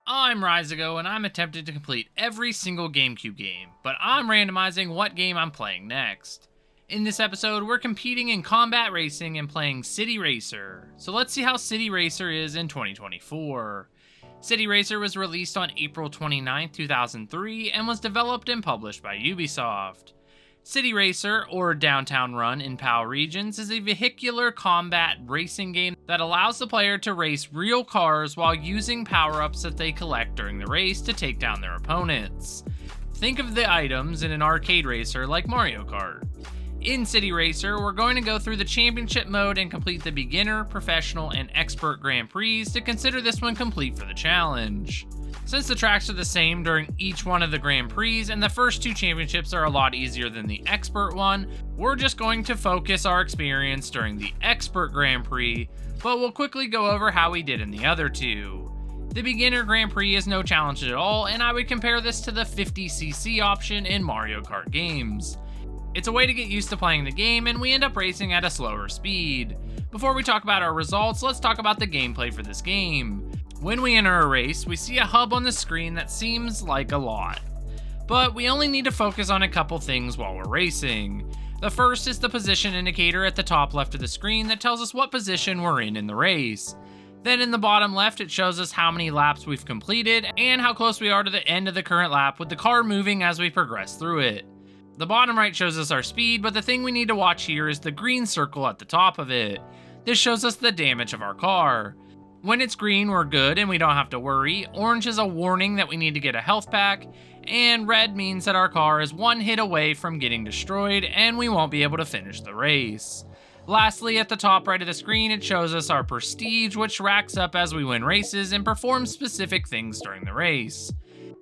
I'm Reisigo, and I'm attempting to complete every single GameCube game, but I'm randomizing what game I'm playing next. In this episode, we're competing in combat racing and playing City Racer, so let's see how City Racer is in 2024. City Racer was released on April 29, 2003, and was developed and published by Ubisoft. City Racer, or Downtown Run in PAL regions, is a vehicular combat racing game that allows the player to race real cars while using power-ups that they collect during the race to take down their opponents. Think of the items in an arcade racer like Mario Kart. In City Racer, we're going to go through the championship mode and complete the beginner, professional, and expert Grand Prix to consider this one complete for the challenge. Since the tracks are the same during each one of the Grand Prix and the first two championships are a lot easier than the expert one, we're just going to focus our experience during the expert Grand Prix, but we'll quickly go over how we did in the other two. The beginner Grand Prix is no challenge at all, and I would compare this to the 50cc option in Mario Kart games. It's a way to get used to playing the game, and we end up racing at a slower speed. Before we talk about our results, let's talk about the gameplay for this game. When we enter a race, we see a hub on the screen that seems like a lot. But we only need to focus on a couple things while we're racing. The first is the position indicator at the top left of the screen that tells us what position we're in the race. Then in the bottom left, it shows us how many laps we've completed and how close we are to the end of the current lap with the car moving as we progress through it. The bottom right shows us our speed, but the thing we need to watch here is the green circle at the top of it. This shows us the damage of our car. When it's green, we're good and we don't have to worry. Orange is a warning that we need to get a health pack, and red means that our car is one hit away from getting destroyed and we won't be able to finish the race. Lastly, at the top right of the screen, it shows us our prestige, which racks up as we win races and perform specific things during the race.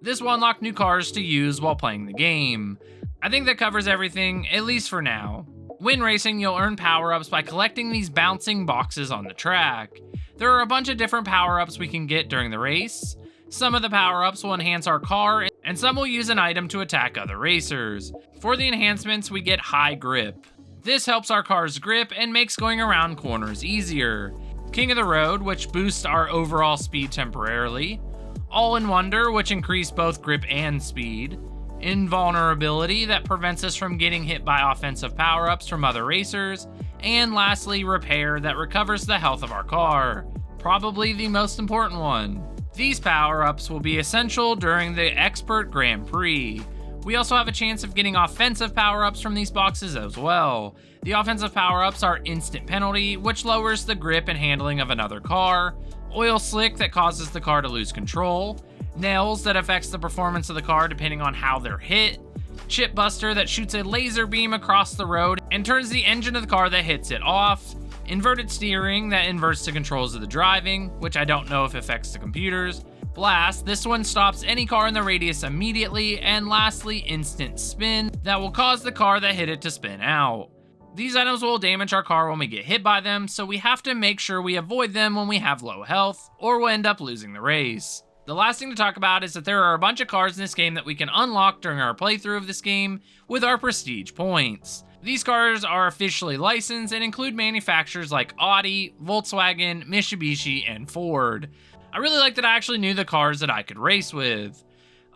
This will unlock new cars to use while playing the game. I think that covers everything, at least for now. When racing, you'll earn power-ups by collecting these bouncing boxes on the track. There are a bunch of different power-ups we can get during the race. Some of the power-ups will enhance our car, and some will use an item to attack other racers. For the enhancements, we get high grip. This helps our car's grip and makes going around corners easier. King of the Road, which boosts our overall speed temporarily. All in Wonder, which increase both grip and speed. Invulnerability, that prevents us from getting hit by offensive power-ups from other racers. And lastly, Repair, that recovers the health of our car. Probably the most important one. These power-ups will be essential during the Expert Grand Prix. We also have a chance of getting offensive power-ups from these boxes as well. The offensive power-ups are Instant Penalty, which lowers the grip and handling of another car. Oil Slick, that causes the car to lose control. Nails, that affects the performance of the car depending on how they're hit. Chip Buster, that shoots a laser beam across the road and turns the engine of the car that hits it off. Inverted Steering, that inverts the controls of the driving, which I don't know if affects the computers. Blast, this one stops any car in the radius immediately. And lastly, Instant Spin, that will cause the car that hit it to spin out. These items will damage our car when we get hit by them, so we have to make sure we avoid them when we have low health, or we'll end up losing the race. The last thing to talk about is that there are a bunch of cars in this game that we can unlock during our playthrough of this game with our prestige points. These cars are officially licensed and include manufacturers like Audi, Volkswagen, Mitsubishi, and Ford. I really like that I actually knew the cars that I could race with.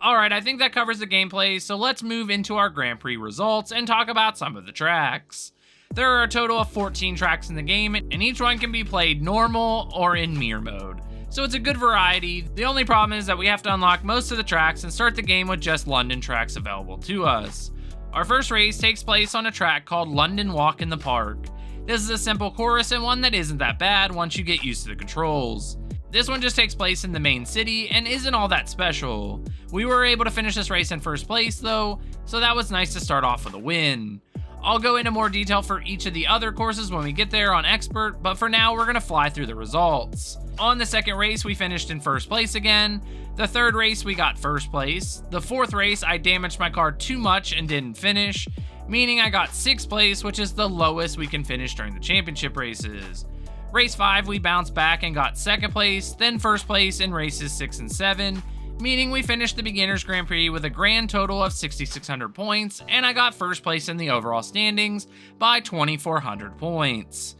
Alright, I think that covers the gameplay, so let's move into our Grand Prix results and talk about some of the tracks. There are a total of 14 tracks in the game, and each one can be played normal or in mirror mode. So it's a good variety. The only problem is that we have to unlock most of the tracks and start the game with just London tracks available to us. Our first race takes place on a track called London Walk in the Park. This is a simple course and one that isn't that bad once you get used to the controls. This one just takes place in the main city and isn't all that special. We were able to finish this race in first place though, so that was nice to start off with a win. I'll go into more detail for each of the other courses when we get there on Expert, but for now we're going to fly through the results. On the second race, we finished in first place again. The third race, we got first place. The fourth race, I damaged my car too much and didn't finish, meaning I got sixth place, which is the lowest we can finish during the championship races. Race 5, we bounced back and got second place, then first place in races 6 and 7, meaning we finished the Beginners Grand Prix with a grand total of 6,600 points, and I got first place in the overall standings by 2,400 points.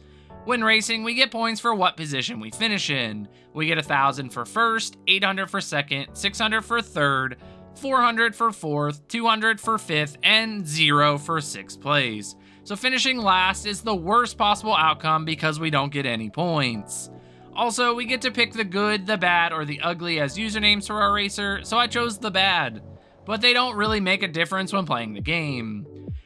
When racing, we get points for what position we finish in. We get 1,000 for first, 800 for second, 600 for third, 400 for fourth, 200 for fifth, and 0 for sixth place. So finishing last is the worst possible outcome because we don't get any points. Also, we get to pick the good, the bad, or the ugly as usernames for our racer, so I chose the bad. But they don't really make a difference when playing the game.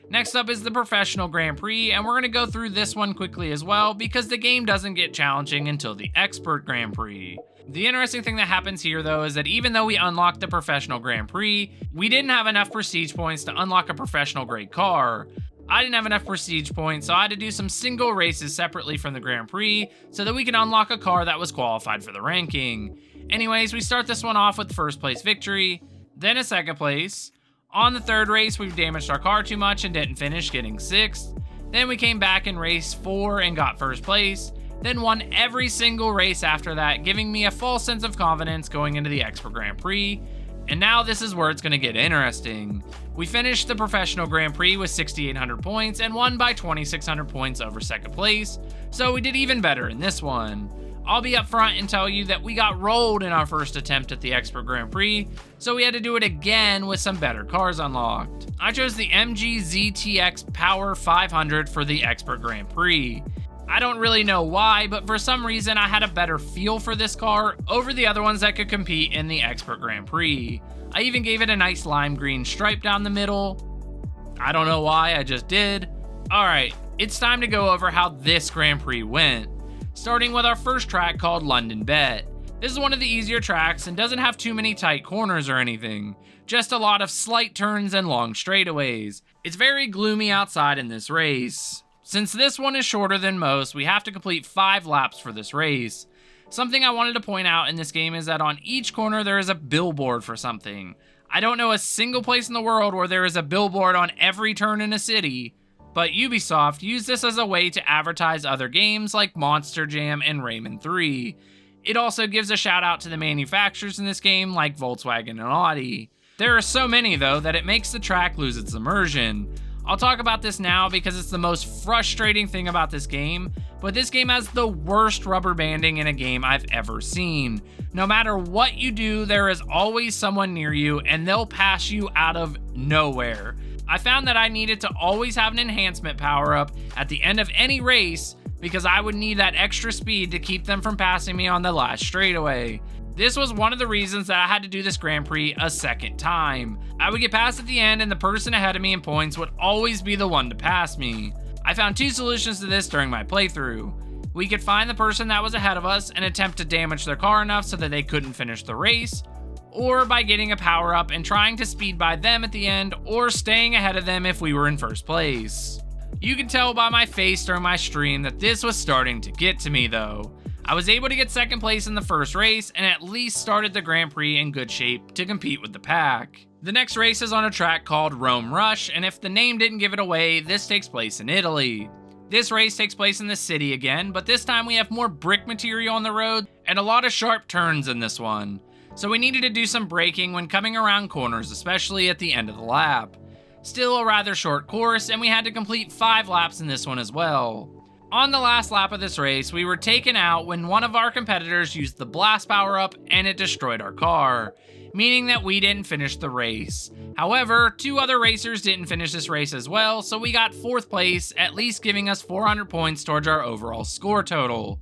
Next up is the Professional Grand Prix, and we're going to go through this one quickly as well because the game doesn't get challenging until the Expert Grand Prix. The interesting thing that happens here though is that even though we unlocked the Professional Grand Prix, we didn't have enough prestige points to unlock a professional grade car. I didn't have enough prestige points, so I had to do some single races separately from the Grand Prix so that we could unlock a car that was qualified for the ranking. Anyways, we start this one off with first place victory, then a second place. On the third race, we damaged our car too much and didn't finish, getting 6th. Then we came back in race 4 and got first place, then won every single race after that, giving me a false sense of confidence going into the Expert Grand Prix. And now this is where it's going to get interesting. We finished the Professional Grand Prix with 6,800 points and won by 2,600 points over second place, so we did even better in this one. I'll be upfront and tell you that we got rolled in our first attempt at the Expert Grand Prix, so we had to do it again with some better cars unlocked. I chose the MG ZTX Power 500 for the Expert Grand Prix. I don't really know why, but for some reason I had a better feel for this car over the other ones that could compete in the Expert Grand Prix. I even gave it a nice lime green stripe down the middle. I don't know why, I just did. Alright, it's time to go over how this Grand Prix went. Starting with our first track called London Bet. This is one of the easier tracks and doesn't have too many tight corners or anything, just a lot of slight turns and long straightaways. It's very gloomy outside in this race. Since this one is shorter than most, we have to complete 5 laps for this race. Something I wanted to point out in this game is that on each corner there is a billboard for something. I don't know a single place in the world where there is a billboard on every turn in a city, but Ubisoft used this as a way to advertise other games like Monster Jam and Rayman 3. It also gives a shout out to the manufacturers in this game like Volkswagen and Audi. There are so many though that it makes the track lose its immersion. I'll talk about this now because it's the most frustrating thing about this game, but this game has the worst rubber banding in a game I've ever seen. No matter what you do, there is always someone near you and they'll pass you out of nowhere. I found that I needed to always have an enhancement power up at the end of any race because I would need that extra speed to keep them from passing me on the last straightaway. This was one of the reasons that I had to do this Grand Prix a second time. I would get past at the end and the person ahead of me in points would always be the one to pass me. I found 2 solutions to this during my playthrough. We could find the person that was ahead of us and attempt to damage their car enough so that they couldn't finish the race, or by getting a power up and trying to speed by them at the end, or staying ahead of them if we were in first place. You can tell by my face during my stream that this was starting to get to me though. I was able to get second place in the first race and at least started the Grand Prix in good shape to compete with the pack. The next race is on a track called Rome Rush, and if the name didn't give it away, this takes place in Italy. This race takes place in the city again, but this time we have more brick material on the road and a lot of sharp turns in this one. So we needed to do some braking when coming around corners, especially at the end of the lap. Still a rather short course, and we had to complete 5 laps in this one as well. On the last lap of this race, we were taken out when one of our competitors used the blast power up and it destroyed our car, meaning that we didn't finish the race. However, 2 other racers didn't finish this race as well, so we got 4th place, at least giving us 400 points towards our overall score total.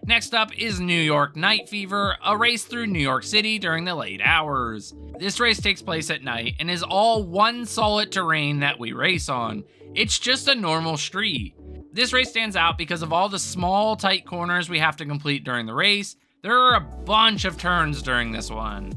Next up is New York Night Fever, a race through New York City during the late hours. This race takes place at night and is all one solid terrain that we race on. It's just a normal street. This race stands out because of all the small, tight corners we have to complete during the race. There are a bunch of turns during this one.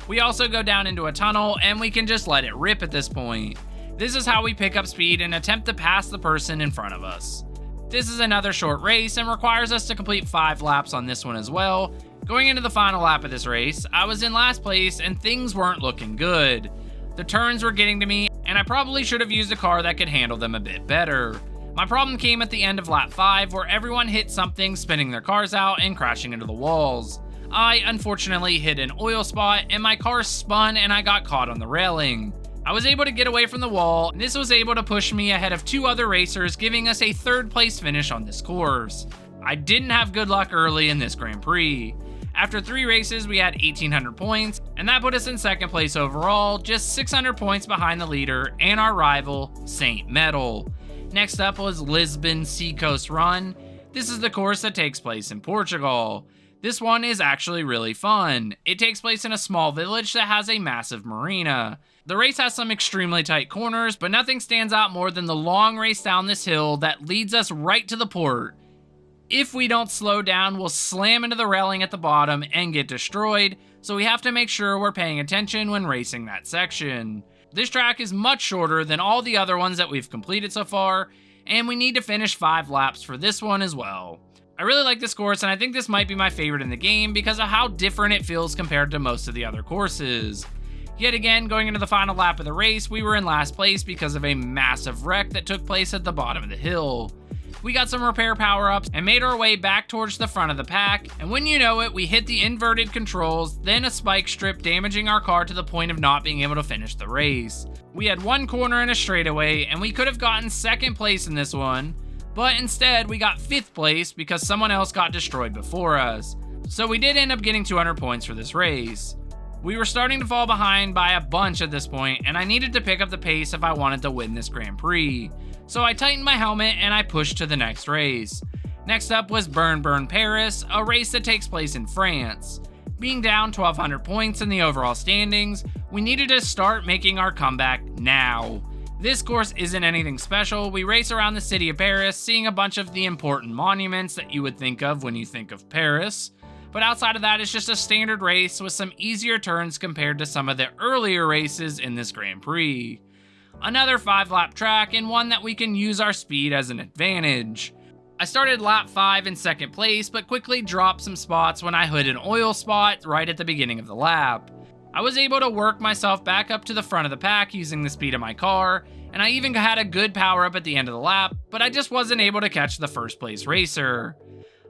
We also go down into a tunnel and we can just let it rip at this point. This is how we pick up speed and attempt to pass the person in front of us. This is another short race and requires us to complete 5 laps on this one as well. Going into the final lap of this race, I was in last place and things weren't looking good. The turns were getting to me and I probably should have used a car that could handle them a bit better. My problem came at the end of lap 5 where everyone hit something, spinning their cars out and crashing into the walls. I unfortunately hit an oil spot and my car spun and I got caught on the railing. I was able to get away from the wall and this was able to push me ahead of 2 other racers, giving us a 3rd place finish on this course. I didn't have good luck early in this Grand Prix. After 3 races, we had 1,800 points, and that put us in second place overall, just 600 points behind the leader and our rival, St. Metal. Next up was Lisbon Seacoast Run. This is the course that takes place in Portugal. This one is actually really fun. It takes place in a small village that has a massive marina. The race has some extremely tight corners, but nothing stands out more than the long race down this hill that leads us right to the port. If we don't slow down, we'll slam into the railing at the bottom and get destroyed, so we have to make sure we're paying attention when racing that section. This track is much shorter than all the other ones that we've completed so far, and we need to finish 5 laps for this one as well. I really like this course, and I think this might be my favorite in the game because of how different it feels compared to most of the other courses. Yet again, going into the final lap of the race, we were in last place because of a massive wreck that took place at the bottom of the hill. We got some repair power-ups and made our way back towards the front of the pack, and when you know it, we hit the inverted controls, then a spike strip damaging our car to the point of not being able to finish the race. We had 1 corner and a straightaway, and we could have gotten second place in this one, but instead we got 5th place because someone else got destroyed before us. So we did end up getting 200 points for this race. We were starting to fall behind by a bunch at this point, and I needed to pick up the pace if I wanted to win this Grand Prix. So I tightened my helmet and I pushed to the next race. Next up was Burn Paris, a race that takes place in France. Being down 1,200 points in the overall standings, we needed to start making our comeback now. This course isn't anything special. We race around the city of Paris, seeing a bunch of the important monuments that you would think of when you think of Paris. But outside of that, it's just a standard race with some easier turns compared to some of the earlier races in this Grand Prix. Another 5-lap track, and one that we can use our speed as an advantage. I started lap 5 in second place, but quickly dropped some spots when I hit an oil spot right at the beginning of the lap. I was able to work myself back up to the front of the pack using the speed of my car, and I even had a good power up at the end of the lap, but I just wasn't able to catch the first place racer.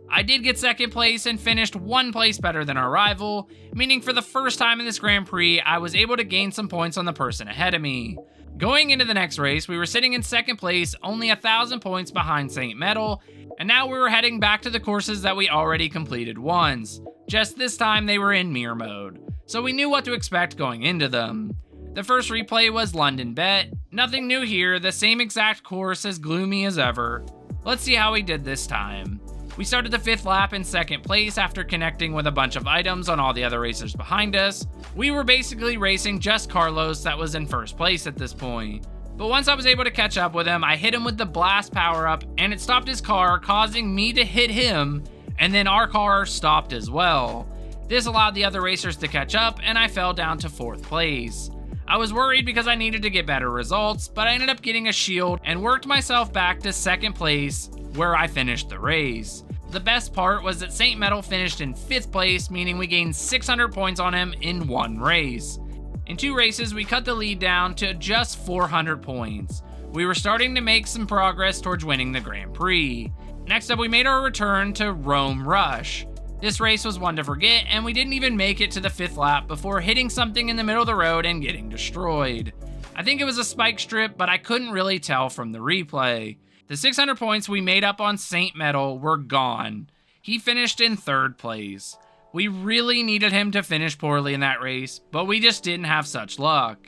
I did get second place and finished 1 place better than our rival, meaning for the first time in this Grand Prix, I was able to gain some points on the person ahead of me. Going into the next race, we were sitting in second place, only 1,000 points behind St. Metal, and now we were heading back to the courses that we already completed once. Just this time they were in mirror mode, so we knew what to expect going into them. The first replay was London Bet. Nothing new here, the same exact course as gloomy as ever. Let's see how we did this time. We started the 5th lap in second place after connecting with a bunch of items on all the other racers behind us. We were basically racing just Carlos that was in first place at this point. But once I was able to catch up with him, I hit him with the blast power up and it stopped his car, causing me to hit him, and then our car stopped as well. This allowed the other racers to catch up and I fell down to 4th place. I was worried because I needed to get better results, but I ended up getting a shield and worked myself back to second place, where I finished the race. The best part was that St. Metal finished in 5th place, meaning we gained 600 points on him in 1 race. In 2 races, we cut the lead down to just 400 points. We were starting to make some progress towards winning the Grand Prix. Next up, we made our return to Rome Rush. This race was one to forget, and we didn't even make it to the 5th lap before hitting something in the middle of the road and getting destroyed. I think it was a spike strip, but I couldn't really tell from the replay. The 600 points we made up on St. Metal were gone. He finished in 3rd place. We really needed him to finish poorly in that race, but we just didn't have such luck.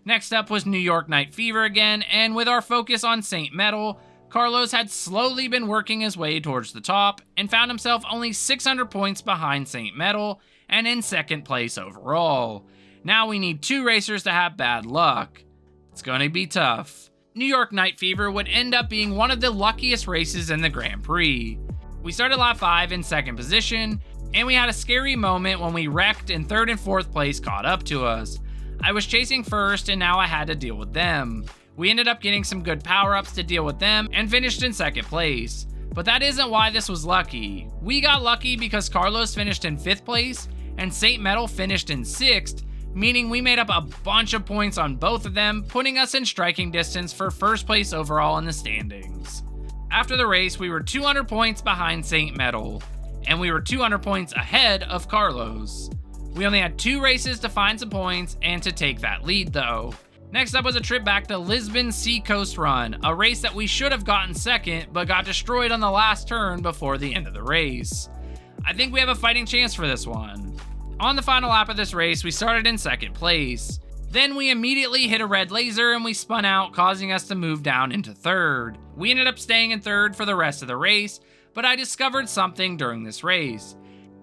Next up was New York Night Fever again, and with our focus on St. Metal, Carlos had slowly been working his way towards the top and found himself only 600 points behind St. Metal and in 2nd place overall. Now we need 2 racers to have bad luck. It's going to be tough. New York Night Fever would end up being one of the luckiest races in the Grand Prix. We started lap 5 in 2nd position, and we had a scary moment when we wrecked and 3rd and 4th place caught up to us. I was chasing first and now I had to deal with them. We ended up getting some good power-ups to deal with them and finished in 2nd place. But that isn't why this was lucky. We got lucky because Carlos finished in 5th place and St. Metal finished in 6th, meaning we made up a bunch of points on both of them, putting us in striking distance for 1st place overall in the standings. After the race, we were 200 points behind St. Metal, and we were 200 points ahead of Carlos. We only had 2 races to find some points and to take that lead though. Next up was a trip back to Lisbon Seacoast Run, a race that we should have gotten second, but got destroyed on the last turn before the end of the race. I think we have a fighting chance for this one. On the final lap of this race, we started in second place. Then we immediately hit a red laser and we spun out, causing us to move down into third. We ended up staying in third for the rest of the race, but I discovered something during this race.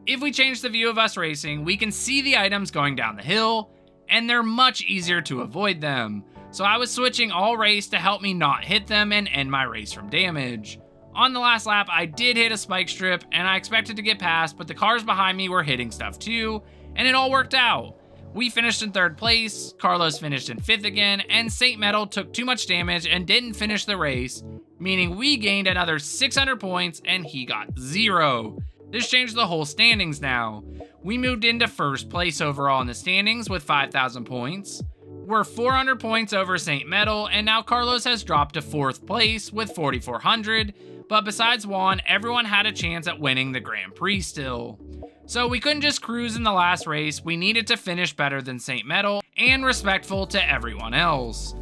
If we change the view of us racing, we can see the items going down the hill, and they're much easier to avoid them. So I was switching all race to help me not hit them and end my race from damage. On the last lap, I did hit a spike strip, and I expected to get past, but the cars behind me were hitting stuff too, and it all worked out. We finished in third place, Carlos finished in fifth again, and Saint Metal took too much damage and didn't finish the race, meaning we gained another 600 points and he got 0. This changed the whole standings now. We moved into first place overall in the standings with 5,000 points. We're 400 points over Saint Metal, and now Carlos has dropped to fourth place with 4,400, but besides Juan, everyone had a chance at winning the Grand Prix still. So we couldn't just cruise in the last race, we needed to finish better than Saint Metal and respectful to everyone else.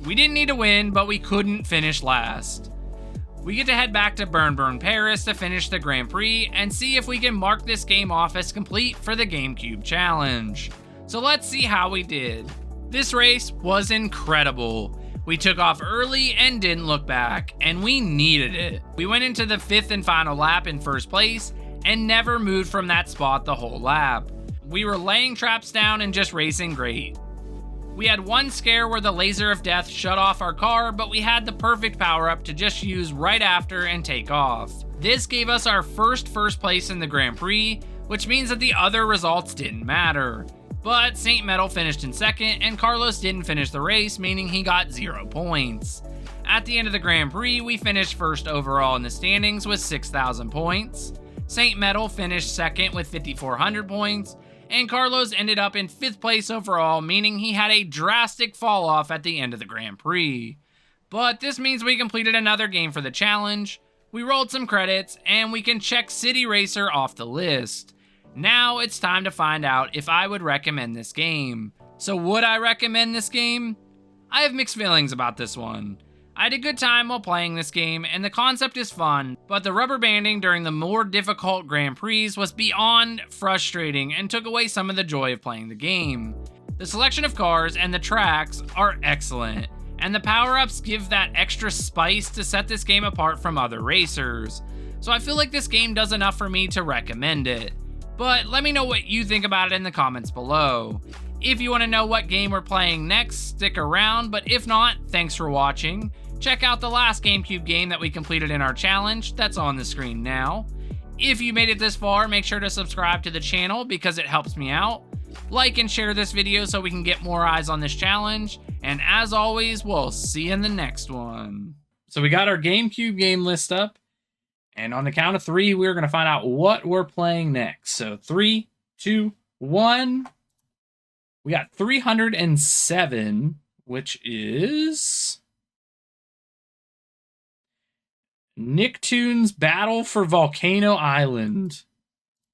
We didn't need to win, but we couldn't finish last. We get to head back to Burn Paris to finish the Grand Prix and see if we can mark this game off as complete for the GameCube challenge. So let's see how we did. This race was incredible. We took off early and didn't look back, and we needed it. We went into the fifth and final lap in first place and never moved from that spot the whole lap. We were laying traps down and just racing great. We had one scare where the laser of death shut off our car, but we had the perfect power up to just use right after and take off. This gave us our first place in the Grand Prix, which means that the other results didn't matter. But Saint Metal finished in second and Carlos didn't finish the race, meaning he got 0 points. At the end of the Grand Prix, we finished first overall in the standings with 6,000 points. Saint Metal finished second with 5,400 points, and Carlos ended up in 5th place overall, meaning he had a drastic fall off at the end of the Grand Prix. But this means we completed another game for the challenge, we rolled some credits, and we can check City Racer off the list. Now it's time to find out if I would recommend this game. So would I recommend this game? I have mixed feelings about this one. I had a good time while playing this game, and the concept is fun, but the rubber banding during the more difficult Grand Prix was beyond frustrating and took away some of the joy of playing the game. The selection of cars and the tracks are excellent, and the power-ups give that extra spice to set this game apart from other racers. So I feel like this game does enough for me to recommend it. But let me know what you think about it in the comments below. If you want to know what game we're playing next, stick around, but if not, thanks for watching. Check out the last GameCube game that we completed in our challenge, that's on the screen now. If you made it this far, make sure to subscribe to the channel because it helps me out. Like and share this video so we can get more eyes on this challenge, and as always, we'll see you in the next one. So we got our GameCube game list up, and on the count of 3, we're going to find out what we're playing next. So 3, 2, 1. We got 307, which is Nicktoons Battle for Volcano Island.